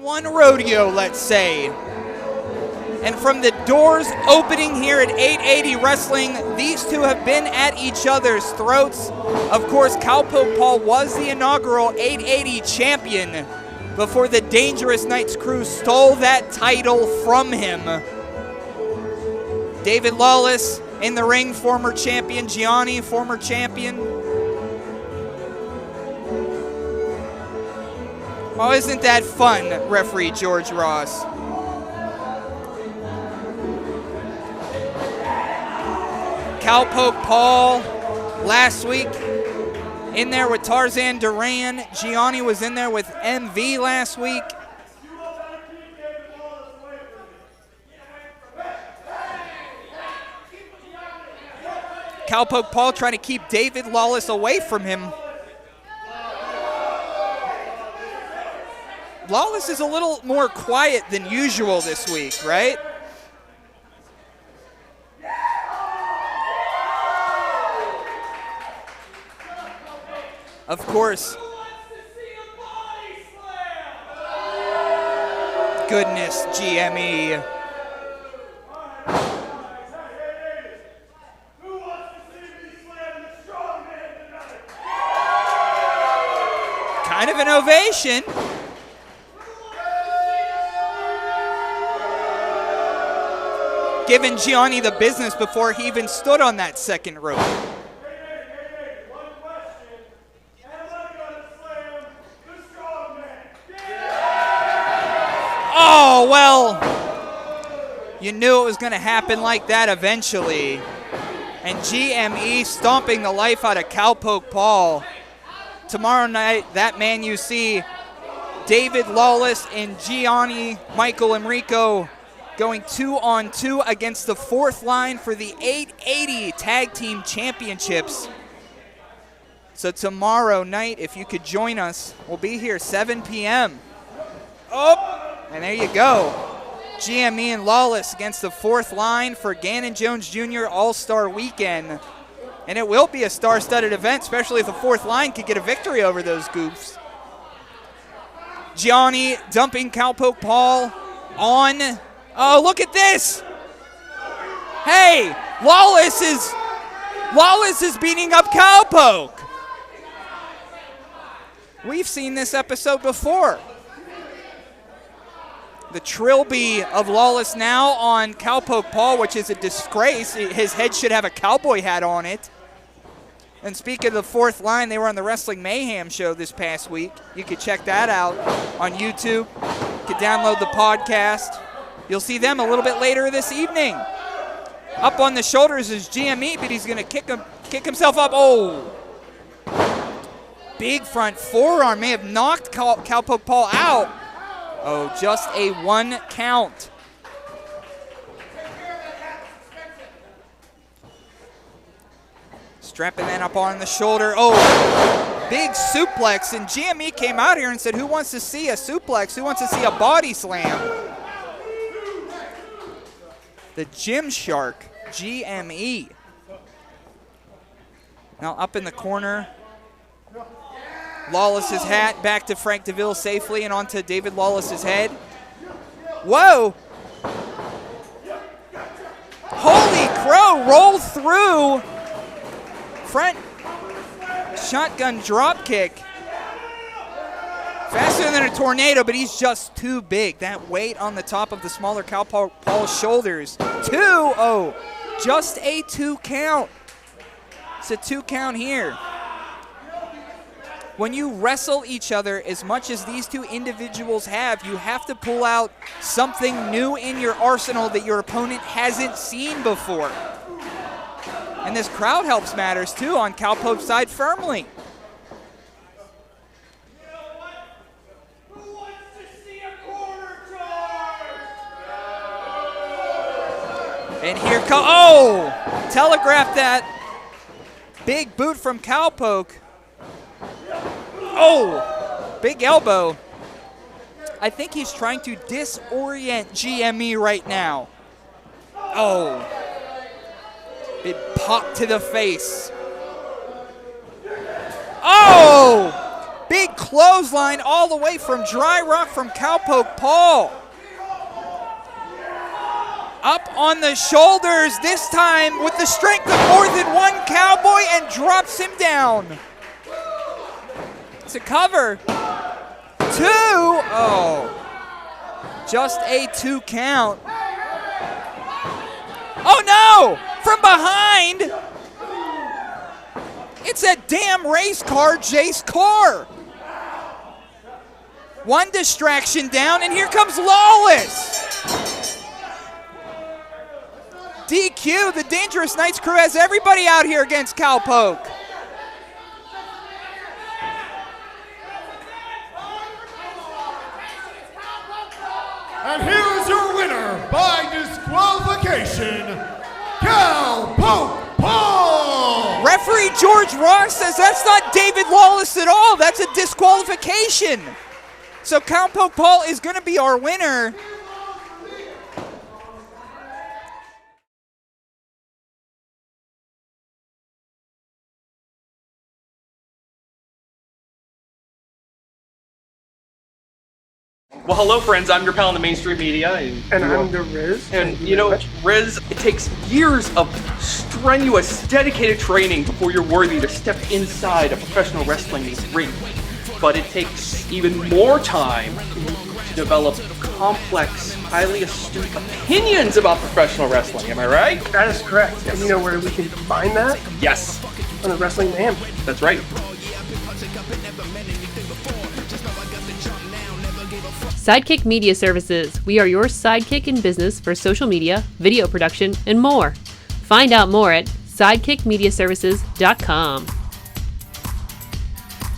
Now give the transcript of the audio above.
one rodeo, let's say. And from the doors opening here at 880 Wrestling, these two have been at each other's throats. Of course, Cowpoke Paul was the inaugural 880 champion before the Dangerous Knights crew stole that title from him. David Lawless in the ring, former champion. Giannia, former champion. Oh, isn't that fun, referee George Ross? Cowpoke Paul last week in there with Tarzan Duran. Giannia was in there with MV last week. Cowpoke Paul trying to keep David Lawless away from him. Lawless is a little more quiet than usual this week, right? Of course. Goodness, GME. Kind of an ovation. Giving Giannia the business before he even stood on that second rope. Oh, well, you knew it was going to happen like that eventually. And GME stomping the life out of Cowpoke Paul. Tomorrow night, that man you see, David Lawless and Giannia, Michael Emricko, going 2-on-2 against the fourth line for the 880 Tag Team Championships. So tomorrow night, if you could join us, we'll be here 7 p.m. Oh, and there you go. GME and Lawless against the fourth line for Gannon Jones Jr. All-Star Weekend. And it will be a star-studded event, especially if the fourth line could get a victory over those goofs. Giannia dumping Cowpoke Paul on. Oh, look at this. Hey, Lawless is beating up Cowpoke. We've seen this episode before. The trilby of Lawless now on Cowpoke Paul, which is a disgrace. His head should have a cowboy hat on it. And speaking of the fourth line, they were on the Wrestling Mayhem show this past week. You could check that out on YouTube. You could download the podcast. You'll see them a little bit later this evening. Up on the shoulders is GME, but he's going to kick himself up. Oh! Big front forearm may have knocked Cowpoke Paul out. Oh, just a 1 count. Strapping that up on the shoulder. Oh, big suplex. And GME came out here and said, who wants to see a suplex? Who wants to see a body slam? The Gym Shark, GME. Now up in the corner. Lawless's hat back to Frank DeVille safely and onto David Lawless's head. Whoa! Holy crow, roll through. Front shotgun drop kick. Faster than a tornado, but he's just too big. That weight on the top of the smaller Cowpoke Paul's shoulders. 2-0, just a 2 count. It's a 2 count here. When you wrestle each other as much as these two individuals have, you have to pull out something new in your arsenal that your opponent hasn't seen before. And this crowd helps matters too on Cowpoke's side firmly. And here comes, oh! Telegraphed that. Big boot from Cowpoke. Oh! Big elbow. I think he's trying to disorient GME right now. Oh. Big pop to the face. Oh! Big clothesline all the way from Dry Rock from Cowpoke Paul. Up on the shoulders, this time with the strength of more than one Cowboy, and drops him down. It's a cover. 2. Oh. Just a 2 count. Oh no! From behind! It's a damn race car, Jace Core. One distraction down, and here comes Lawless. DQ, the Dangerous Knights crew has everybody out here against Cowpoke. And here's your winner by disqualification, Cowpoke Paul! Referee George Ross says that's not David Lawless at all. That's a disqualification. So Cowpoke Paul is going to be our winner. Well, hello, friends. I'm your pal in the mainstream media. And I'm the Riz. And, you know, Riz, it takes years of strenuous, dedicated training before you're worthy to step inside a professional wrestling ring. But it takes even more time to develop complex, highly astute opinions about professional wrestling. Am I right? That is correct. Yes. And you know where we can find that? Yes. On the Wrestling Man. That's right. Sidekick Media Services. We are your sidekick in business for social media, video production, and more. Find out more at sidekickmediaservices.com.